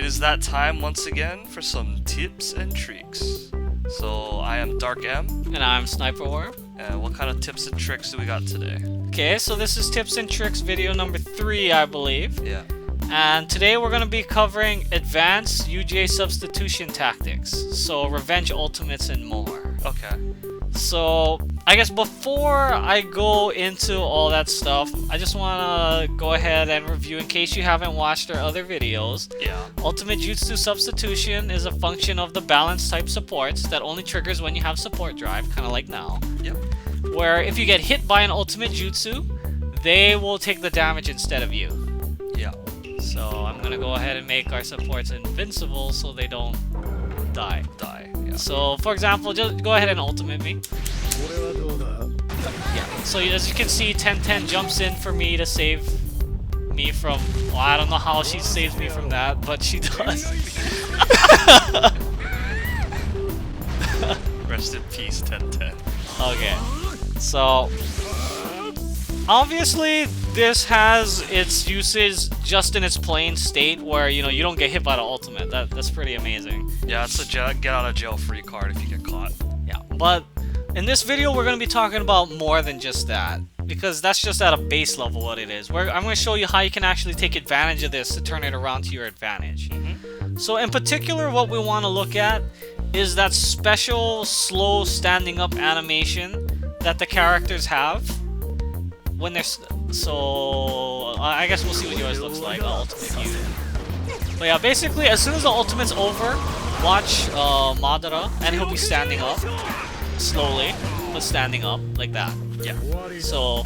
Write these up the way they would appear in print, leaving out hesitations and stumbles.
is that time once again for some tips and tricks. So I am Dark M. And I'm Sniperworm. And what kind of tips and tricks do we got today? Okay, so this is tips and tricks video number 3, I believe. Yeah. And today we're going to be covering advanced UJ substitution tactics. So revenge ultimates and more. Okay. So I guess before I go into all that stuff, I just want to go ahead and review in case you haven't watched our other videos. Yeah. Ultimate Jutsu substitution is a function of the balance type supports that only triggers when you have support drive, kind of like now. Yep. Where if you get hit by an ultimate jutsu, they will take the damage instead of you. Yeah. So I'm gonna go ahead and make our supports invincible so they don't die. Yeah. So for example, just go ahead and ultimate me. Yeah. So as you can see, 1010 jumps in for me to save me from. Well, I don't know how she saves me from that, but she does. Rest in peace, 1010. Okay. So obviously this has its uses just in its plain state where you don't get hit by the ultimate. That's pretty amazing. Yeah, it's a get out of jail free card if you get caught. Yeah, but in this video we're going to be talking about more than just that, because that's just at a base level what it is. I'm going to show you how you can actually take advantage of this to turn it around to your advantage. So in particular, what we want to look at is that special slow standing up animation that the characters have when they're so I guess we'll see what yours looks like. I'll ultimate you. But yeah, basically as soon as the ultimate's over, watch Madara and he'll be standing up slowly, but standing up like that. Yeah. So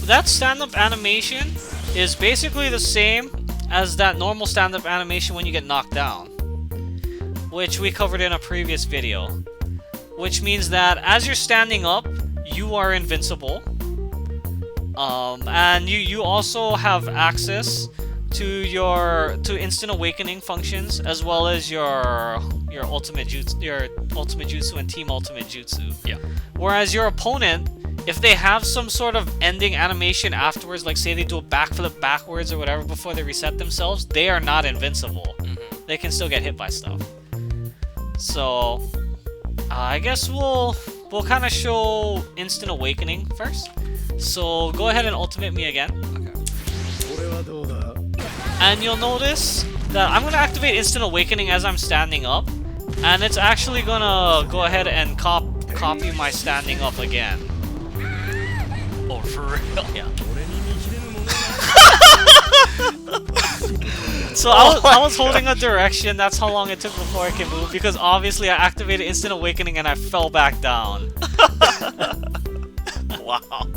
that stand-up animation is basically the same as that normal stand-up animation when you get knocked down, which we covered in a previous video. Which means that as you're standing up, you are invincible. And you also have access to instant awakening functions, as well as your ultimate jutsu and team ultimate jutsu. Yeah. Whereas your opponent, if they have some sort of ending animation afterwards, like say they do a backflip backwards or whatever before they reset themselves, they are not invincible. They can still get hit by stuff. So I guess we'll kind of show instant awakening first. So go ahead and ultimate me again. Okay. And you'll notice that I'm gonna activate instant awakening as I'm standing up, and it's actually gonna go ahead and copy my standing up again. Oh, for real? Yeah. So I was holding a direction. That's how long it took before I could move, because obviously I activated instant awakening and I fell back down. Wow.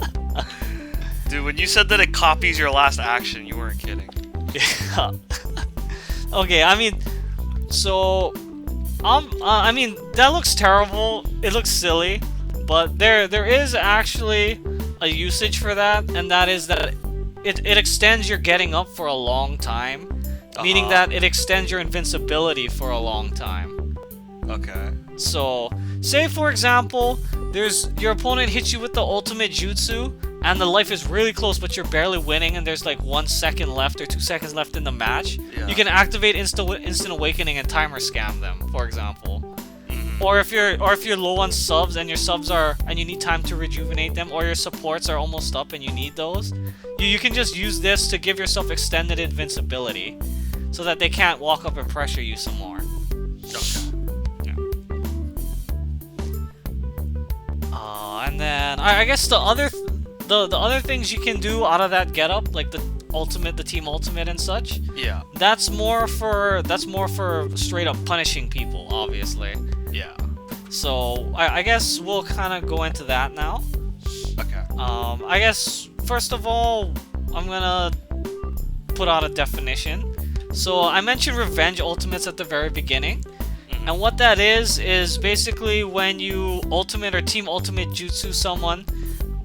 Dude, when you said that it copies your last action, you weren't kidding. Yeah. Okay, I mean, so I mean that looks terrible. It looks silly, but there is actually a usage for that, and that is that it extends your getting up for a long time. Meaning that it extends your invincibility for a long time. Okay. So, say for example, your opponent hits you with the ultimate jutsu, and the life is really close, but you're barely winning, and there's like 1 second left or 2 seconds left in the match. Yeah. You can activate instant awakening and timer scam them, for example. Or if you're low on subs and you need time to rejuvenate them, or your supports are almost up and you need those, you can just use this to give yourself extended invincibility, so that they can't walk up and pressure you some more. Okay. Yeah. And then I guess the other things you can do out of that getup, like the team ultimate and such. Yeah. That's more for straight up punishing people, obviously. Yeah. So I guess we'll kind of go into that now. Okay. I guess first of all, I'm gonna put out a definition. So I mentioned revenge ultimates at the very beginning, and what that is basically when you ultimate or team ultimate jutsu someone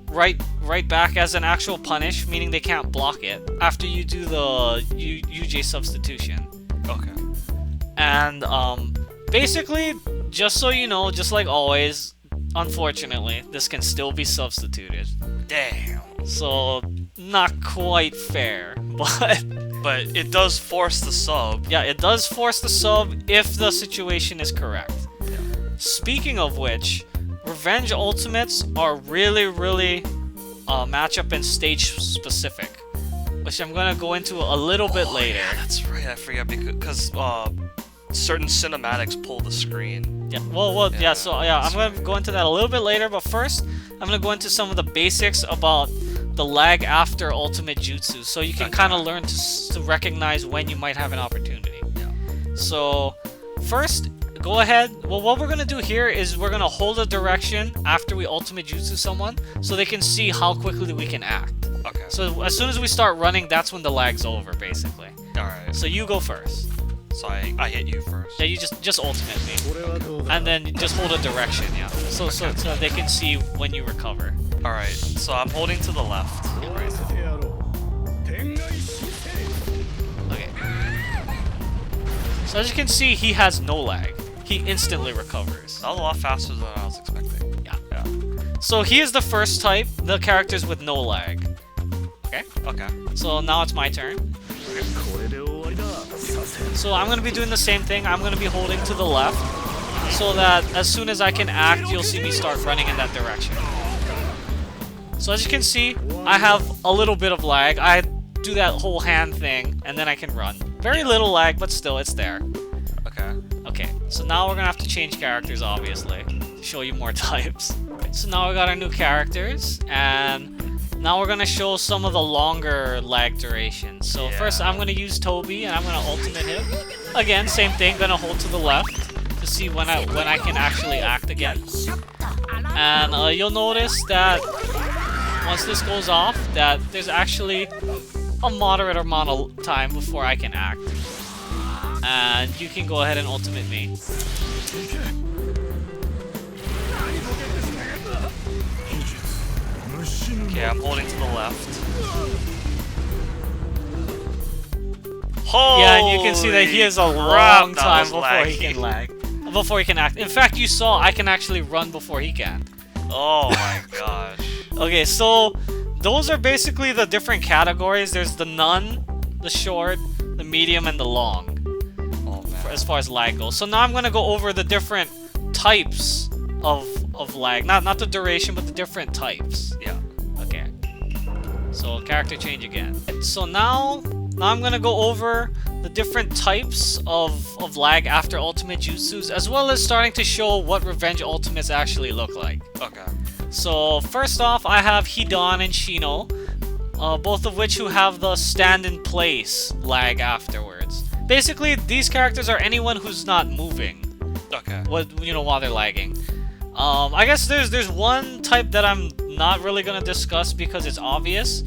right back as an actual punish, meaning they can't block it after you do the UJ substitution. Okay. And basically, just so you know, just like always, unfortunately, this can still be substituted. Damn. So not quite fair, but But it does force the sub. Yeah, it does force the sub if the situation is correct. Yeah. Speaking of which, Revenge Ultimates are really matchup and stage specific, which I'm gonna go into a little bit later. Yeah, that's right. I forget because certain cinematics pull the screen. Yeah. Well. Yeah. So yeah, I'm gonna go into that a little bit later. But first, I'm gonna go into some of the basics about the lag after ultimate jutsu, so you can kind of learn to recognize when you might have an opportunity. Yeah. So first, go ahead. Well, what we're gonna do here is we're gonna hold a direction after we ultimate jutsu someone, so they can see how quickly we can act. Okay. So as soon as we start running, that's when the lag's over, basically. All right. So you go first. So I hit you first. Yeah, you just ultimate me, and then just hold a direction. Yeah. So they can see when you recover. All right. So I'm holding to the left. Okay. So as you can see, he has no lag. He instantly recovers. That was a lot faster than I was expecting. Yeah. So he is the first type, the characters with no lag. Okay? Okay. So now it's my turn. So I'm going to be doing the same thing. I'm going to be holding to the left, so that as soon as I can act, you'll see me start running in that direction. So as you can see, I have a little bit of lag. I do that whole hand thing, and then I can run. Very little lag, but still, it's there. Okay. Okay, so now we're gonna have to change characters, obviously, to show you more types. So now we got our new characters, and now we're gonna show some of the longer lag durations. So first, I'm gonna use Toby, and I'm gonna ultimate him. Again, same thing, gonna hold to the left to see when I can actually act again. And you'll notice that once this goes off, that there's actually a moderate amount of time before I can act. And you can go ahead and ultimate me. Okay, I'm holding to the left. Holy Yeah, and you can see that he has a long time before he can lag. Before he can act. In fact, you saw I can actually run before he can. Oh my gosh. Okay, so those are basically the different categories. There's the none, the short, the medium, and the long. Oh man. As far as lag goes. So now I'm gonna go over the different types of lag. Not the duration, but the different types. Yeah. Okay. So character change again. So now I'm gonna go over the different types of lag after ultimate jutsus, as well as starting to show what revenge ultimates actually look like. Okay. So first off, I have Hidan and Shino, both of which who have the stand in place lag afterwards. Basically, these characters are anyone who's not moving. Okay. While they're lagging. I guess there's one type that I'm not really gonna discuss because it's obvious.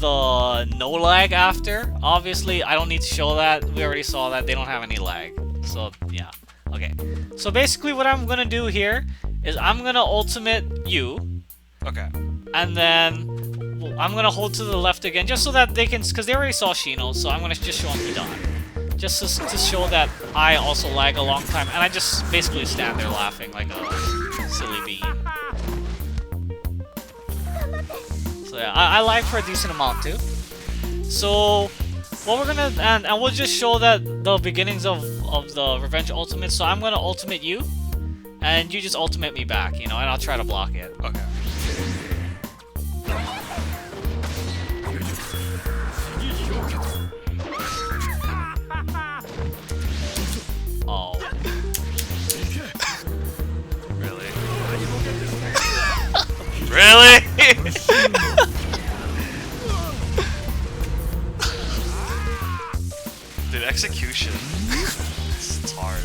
The no lag after. Obviously, I don't need to show that. We already saw that they don't have any lag. So yeah. Okay. So basically, what I'm gonna do here is I'm gonna ultimate you. Okay. And then I'm gonna hold to the left again, just so that they can, because they already saw Shino. So I'm gonna just show them Hidan, just to show that I also lag a long time, and I just basically stand there laughing like a silly bean. So yeah, I lag for a decent amount too. So what we're gonna and we'll just show that the beginnings of the revenge ultimate. So I'm gonna ultimate you, and you just ultimate me back, and I'll try to block it. Okay. Oh. Really? Really? Dude, execution. It's hard.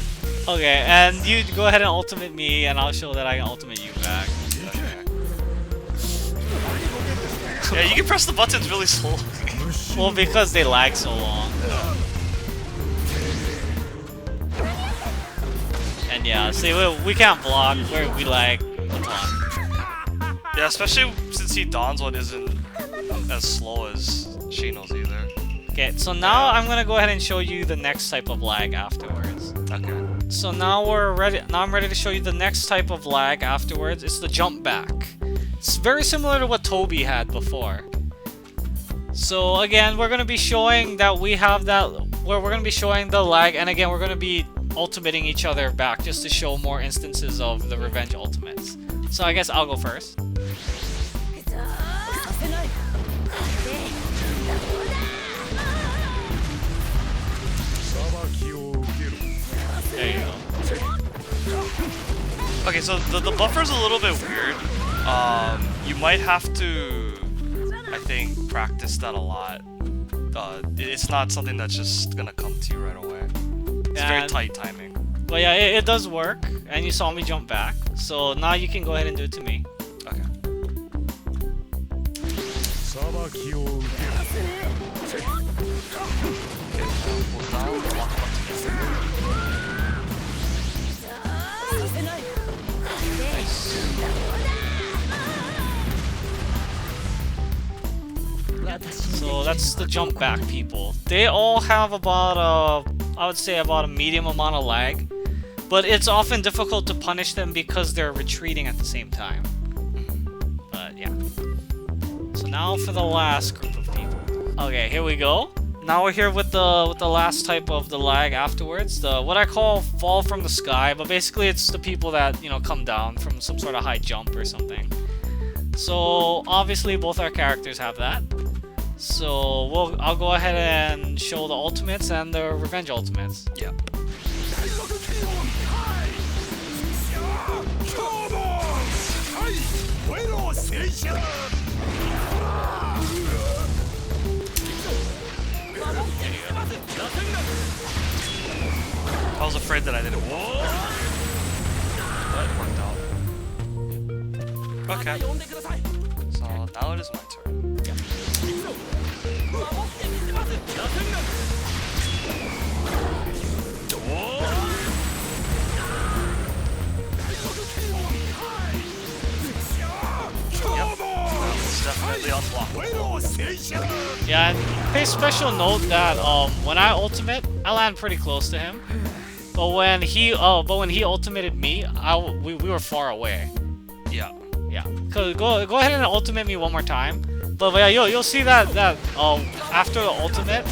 Okay, and you go ahead and ultimate me, and I'll show that I can ultimate you back. Okay. Yeah, you can press the buttons really slowly. Well, because they lag so long. And yeah, see, we can't block where we lag a ton. Yeah, especially since Hidan's one isn't as slow as Shino's either. Okay, so now I'm gonna go ahead and show you the next type of lag afterwards. Okay. So now we're ready. Now I'm ready to show you the next type of lag afterwards. It's the jump back. It's very similar to what Toby had before. So again, we're gonna be showing that we have that. Where we're gonna be showing the lag, and again, we're gonna be ultimating each other back just to show more instances of the revenge ultimates. So I guess I'll go first. There you go. Okay, so the buffer's a little bit weird. You might have to, I think, practice that a lot. It's not something that's just gonna come to you right away. It's very tight timing. But yeah, it does work, and you saw me jump back. So now you can go ahead and do it to me. Okay. Hold down, lock button. So that's the jump back people. They all have about I would say about a medium amount of lag, but it's often difficult to punish them because they're retreating at the same time. But yeah. So now for the last group of people. Okay, here we go. Now we're here with the last type of the lag afterwards. The what I call fall from the sky, but basically it's the people that, you know, come down from some sort of high jump or something. So obviously both our characters have that. So I'll go ahead and show the ultimates and the revenge ultimates. Yeah. I was afraid that I didn't. But it worked out. Okay. So now it is my turn. Yeah. Definitely unblockable. Yeah, and pay special note that when I ultimate, I land pretty close to him. But when he ultimated me, we were far away. Yeah. Yeah. Go ahead and ultimate me one more time. But yeah, you'll see that after the ultimate,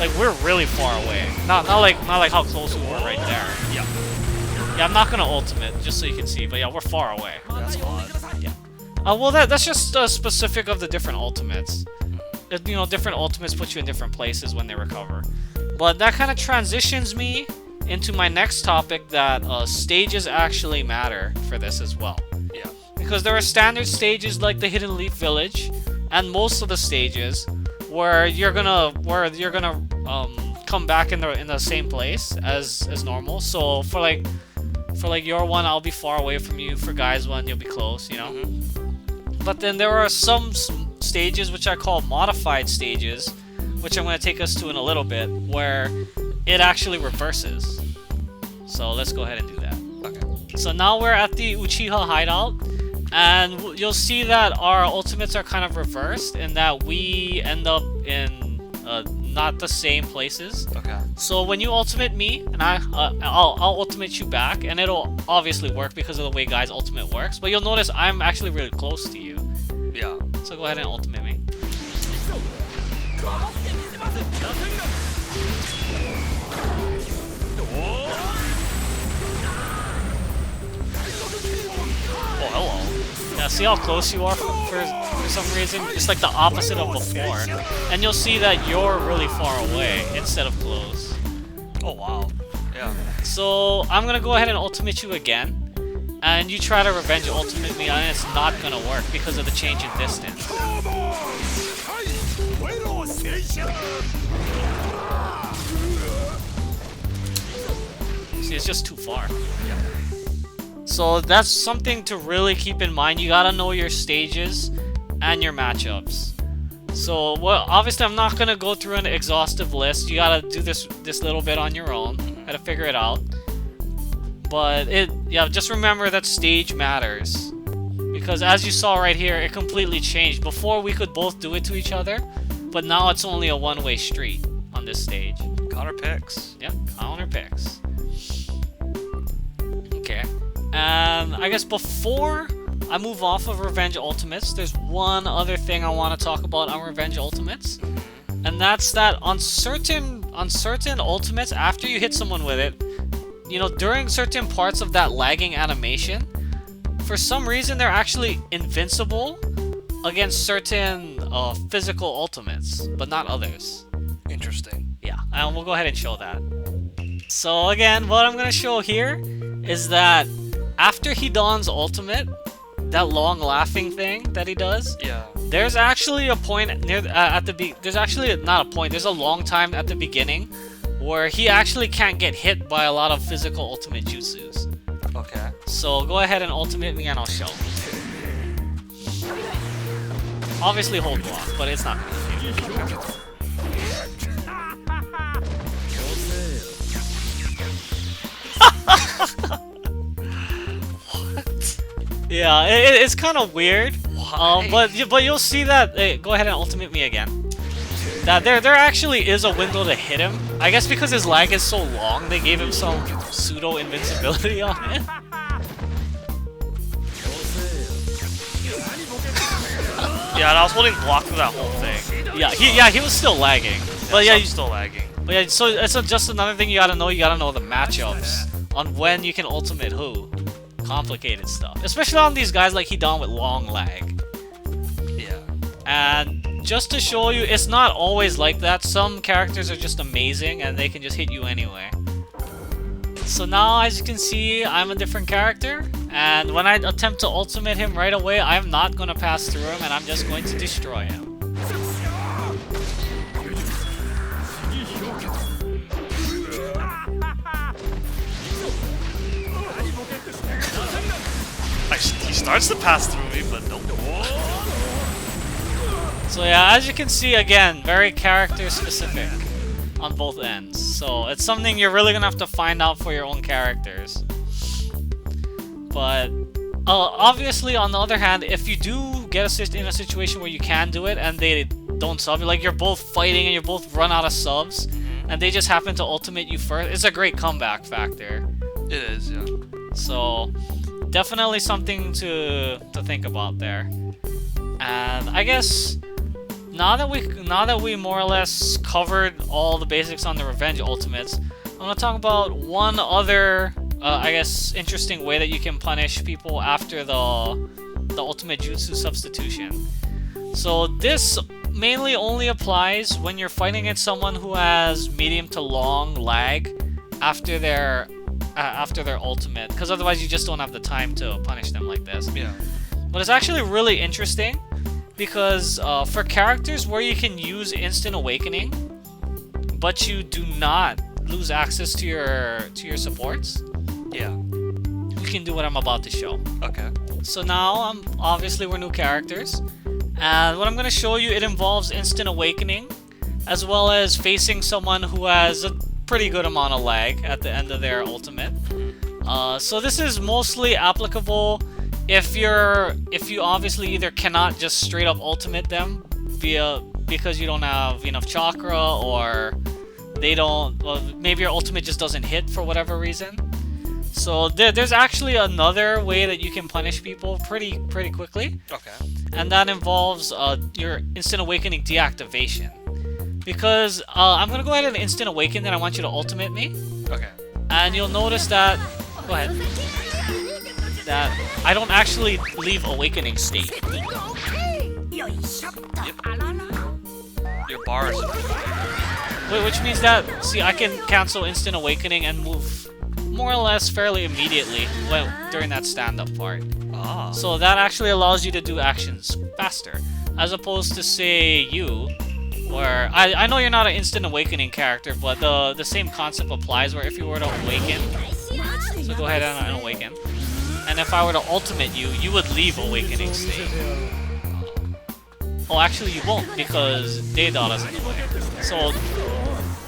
like we're really far away. Not like how close we were right there. Yeah. Yeah, I'm not gonna ultimate just so you can see, but yeah, we're far away. That's odd. Yeah. Well, that's just specific of the different ultimates. You know, different ultimates put you in different places when they recover. But that kind of transitions me into my next topic, that stages actually matter for this as well. Yeah. Because there are standard stages like the Hidden Leaf Village, and most of the stages where you're gonna come back in the same place as normal. So for like your one, I'll be far away from you. For Guy's one, you'll be close, you know. But then there are some stages which I call modified stages, which I'm going to take us to in a little bit, where it actually reverses. So let's go ahead and do that. Okay. So now we're at the Uchiha hideout, and you'll see that our ultimates are kind of reversed in that we end up in not the same places. Okay. So when you ultimate me, and I'll ultimate you back, and it'll obviously work because of the way Guy's ultimate works. But you'll notice I'm actually really close to you. Yeah. So go ahead and ultimate me. Oh, hello. Yeah, see how close you are for some reason? It's like the opposite of before. And you'll see that you're really far away instead of close. Oh, wow. Yeah. So I'm going to go ahead and ultimate you again. And you try to revenge ultimate me, and it's not going to work because of the change in distance. See, it's just too far. Yeah. So that's something to really keep in mind. You gotta know your stages and your matchups. So, well, obviously I'm not gonna go through an exhaustive list. You gotta do this little bit on your own. Gotta figure it out. But just remember that stage matters. Because as you saw right here, it completely changed. Before we could both do it to each other, but now it's only a one-way street on this stage. Counter picks. Yeah, counter picks. Okay. And I guess before I move off of Revenge Ultimates, there's one other thing I want to talk about on Revenge Ultimates. ultimates. And that's that on certain ultimates, after you hit someone with it, you know, during certain parts of that lagging animation, for some reason they're actually invincible against certain physical ultimates, but not others. Interesting. Yeah, and we'll go ahead and show that. So again, what I'm going to show here is that after he dons ultimate, that long laughing thing that he does, Yeah. there's actually a point near there's actually not a point, there's a long time at the beginning where he actually can't get hit by a lot of physical ultimate jutsus. Okay. So go ahead and ultimate me and I'll show. Obviously hold block, but it's not Yeah, it's kind of weird. But you'll see that. Hey, go ahead and ultimate me again. That there actually is a window to hit him. I guess because his lag is so long, they gave him some pseudo invincibility on it. Yeah, and I was holding block through that whole thing. Yeah, he was still lagging. But yeah, he's still lagging. But yeah, so it's just another thing you gotta know. You gotta know the matchups on when you can ultimate who. Complicated stuff, especially on these guys like Hidan with long lag. Yeah. And just to show you, it's not always like that. Some characters are just amazing and they can just hit you anyway. So now, as you can see, I'm a different character, and when I attempt to ultimate him right away, I'm not going to pass through him and I'm just going to destroy him. He starts to pass through me, but nope. So yeah, as you can see, again, very character specific on both ends. So it's something you're really gonna have to find out for your own characters. But obviously, on the other hand, if you do get in a situation where you can do it and they don't sub you, like you're both fighting and you both run out of subs, and they just happen to ultimate you first, it's a great comeback factor. It is, yeah. So definitely something to think about there. And I guess now that we more or less covered all the basics on the revenge ultimates, I'm gonna talk about one other I guess interesting way that you can punish people after the ultimate jutsu substitution. So this mainly only applies when you're fighting against someone who has medium to long lag after their ultimate, because otherwise you just don't have the time to punish them like this. Yeah. But it's actually really interesting because for characters where you can use instant awakening, but you do not lose access to your supports, Yeah. you can do what I'm about to show. Okay. So now obviously we're new characters, and what I'm gonna show you, it involves instant awakening, as well as facing someone who has a pretty good amount of lag at the end of their ultimate. So this is mostly applicable if you obviously either cannot just straight up ultimate them because you don't have enough chakra, or maybe your ultimate just doesn't hit for whatever reason. So there's actually another way that you can punish people pretty quickly. Okay. And that involves your instant awakening deactivation. Because I'm gonna go ahead and instant awaken, then I want you to ultimate me. Okay. And you'll notice that, go ahead, that I don't actually leave awakening state. Yep. Your bars. Which means that, see, I can cancel instant awakening and move more or less fairly immediately during that stand-up part. Ah. So that actually allows you to do actions faster, as opposed to, say, you, where I know you're not an instant awakening character, but the same concept applies, where if you were to awaken, so go ahead and awaken, and if I were to ultimate you, you would leave awakening state. Oh, actually you won't, because Deidara doesn't awaken. So,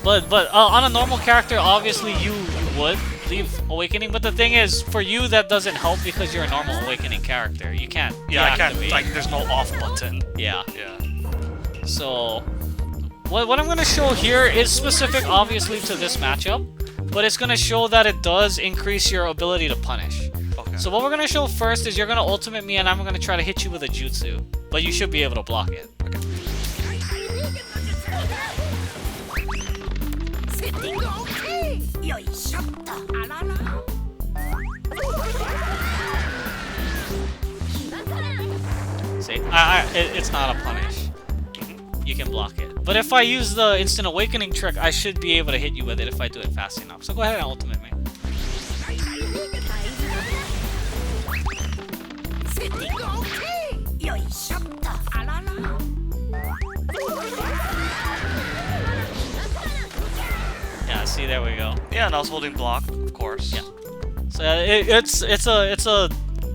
but on a normal character, obviously you would leave awakening, but the thing is, for you that doesn't help because you're a normal awakening character. You can't. Yeah, I can't. deactivate. Like, there's no off button. Yeah. Yeah. So, what I'm gonna show here is specific, obviously, to this matchup, but it's gonna show that it does increase your ability to punish. Okay. So what we're gonna show first is you're gonna ultimate me, and I'm gonna try to hit you with a jutsu, but you should be able to block it. it's not a punish. You can block it. But if I use the instant awakening trick, I should be able to hit you with it if I do it fast enough. So go ahead and ultimate me. Yeah, see, there we go. Yeah, and I was holding block, of course. Yeah. So it's a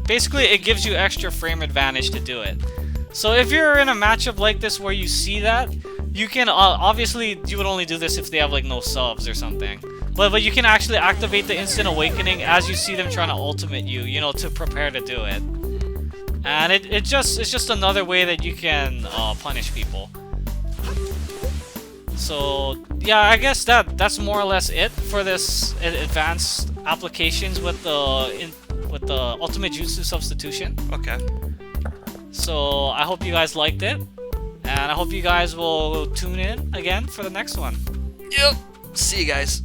basically it gives you extra frame advantage to do it. So if you're in a matchup like this where you see that, you can obviously you would only do this if they have like no subs or something. But you can actually activate the instant awakening as you see them trying to ultimate you, you know, to prepare to do it. And it's just another way that you can punish people. So yeah, I guess that's more or less it for this advanced applications with the ultimate jutsu substitution. Okay. So I hope you guys liked it, and I hope you guys will tune in again for the next one. Yep. See you guys.